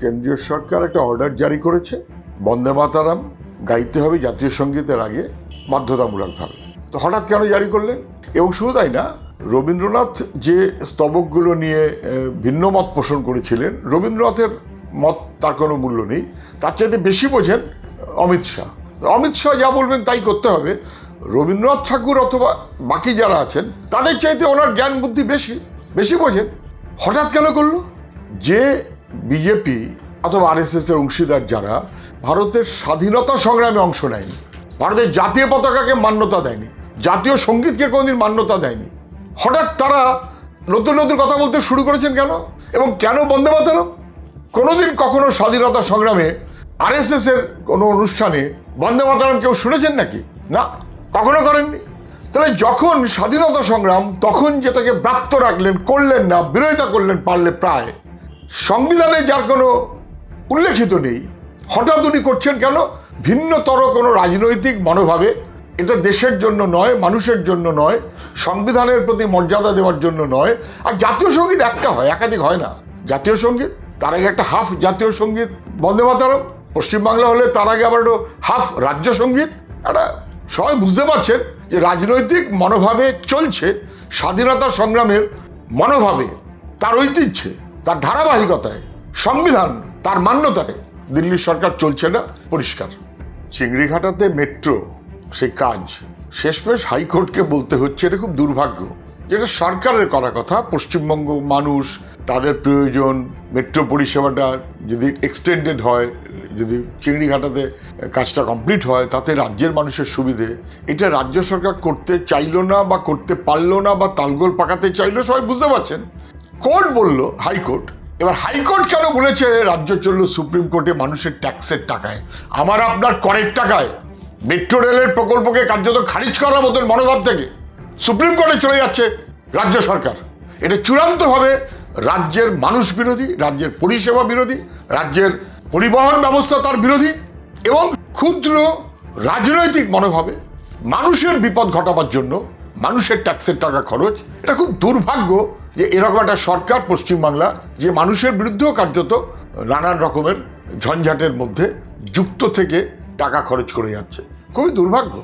কেন্দ্রীয় সরকার একটা অর্ডার জারি করেছে, বন্দে মাতারাম গাইতে হবে জাতীয় সঙ্গীতের আগে বাধ্যতামূলকভাবে। তো হঠাৎ কেন জারি করলেন? এবং শুধু তাই না, রবীন্দ্রনাথ যে স্তবকগুলো নিয়ে ভিন্ন মত পোষণ করেছিলেন, রবীন্দ্রনাথের মত তার কোনো মূল্য নেই, তার চাইতে বেশি বোঝেন অমিত শাহ। অমিত শাহ যা বলবেন তাই করতে হবে। রবীন্দ্রনাথ ঠাকুর অথবা বাকি যারা আছেন তাদের চাইতে ওনার জ্ঞান বুদ্ধি বেশি বোঝেন। হঠাৎ কেন করলো? যে বিজেপি অথবা আরএসএস এর অংশীদার যারা ভারতের স্বাধীনতা সংগ্রামে অংশ নেয়নি, ভারতের জাতীয় পতাকাকে মান্যতা দেয়নি, জাতীয় সঙ্গীতকে কোনোদিন মান্যতা দেয়নি, হঠাৎ তারা নতুন নতুন কথা বলতে শুরু করেছেন কেন? এবং কেন বন্দে মাতরম? কোনোদিন কখনো স্বাধীনতা সংগ্রামে আরএসএস এর কোনো অনুষ্ঠানে বন্দে মাতরম কেউ শুনেছেন নাকি? না, কখনো করেননি। তাহলে যখন স্বাধীনতা সংগ্রাম, তখন যেটাকে ব্রাত্য রাখলেন, করলেন না, বিরোধিতা করলেন পারলে প্রায়, সংবিধানে যার কোনো উল্লেখিত নেই, হঠাৎ উনি করছেন কেন? ভিন্নতর কোনো রাজনৈতিক মনোভাবে, এটা দেশের জন্য নয়, মানুষের জন্য নয়, সংবিধানের প্রতি মর্যাদা দেওয়ার জন্য নয়। আর জাতীয় সঙ্গীত একটা হয়, একাধিক হয় না। জাতীয় সঙ্গীত, তার আগে একটা হাফ জাতীয় সঙ্গীত বন্দে মাতরম, পশ্চিমবাংলা হলে তার আগে আবার হাফ রাজ্য সঙ্গীত। একটা সবাই বুঝতে পারছেন যে রাজনৈতিক মনোভাবে চলছে, স্বাধীনতা সংগ্রামের মনোভাবে, তার ঐতিহ্যে, তার ধারাবাহিকতায়, সংবিধান তার মান্যতায় দিল্লির সরকার চলছে না, পরিষ্কার। চিংড়িঘাটাতে মেট্রো, সেই কাজ শেষমেশ হাইকোর্টকে বলতে হচ্ছে, এটা খুব দুর্ভাগ্য। যেটা সরকারের করা কথা, পশ্চিমবঙ্গ মানুষ, তাদের প্রয়োজন, মেট্রো পরিষেবাটা যদি এক্সটেন্ডেড হয়, যদি চিংড়িঘাটাতে কাজটা কমপ্লিট হয়, তাতে রাজ্যের মানুষের সুবিধে। এটা রাজ্য সরকার করতে চাইলো না বা করতে পারলো না বা তালগোল পাকাতে চাইলো, সবাই বুঝতে পারছেন। কোর্ট বলল, হাইকোর্ট। এবার হাইকোর্ট কেন বলেছে রাজ্য চললো সুপ্রিম কোর্টে মানুষের ট্যাক্সের টাকায়, আমার আপনার করের টাকায় মেট্রো রেলের প্রকল্পকে কার্যত খারিজ করার মতন মনোভাব থেকে সুপ্রিম কোর্টে চলে যাচ্ছে রাজ্য সরকার। এটা চূড়ান্তভাবে রাজ্যের মানুষ বিরোধী, রাজ্যের পরিষেবা বিরোধী, রাজ্যের পরিবহন ব্যবস্থা তার বিরোধী, এবং ক্ষুদ্র রাজনৈতিক মনোভাবে মানুষের বিপদ ঘটাবার জন্য মানুষের ট্যাক্সের টাকা খরচ। এটা খুব দুর্ভাগ্য যে এরকম একটা সরকার পশ্চিমবাংলা, যে মানুষের বিরুদ্ধেও কার্যত নানান রকমের ঝঞ্ঝাটের মধ্যে যুক্ত থেকে টাকা খরচ করে যাচ্ছে। খুবই দুর্ভাগ্য।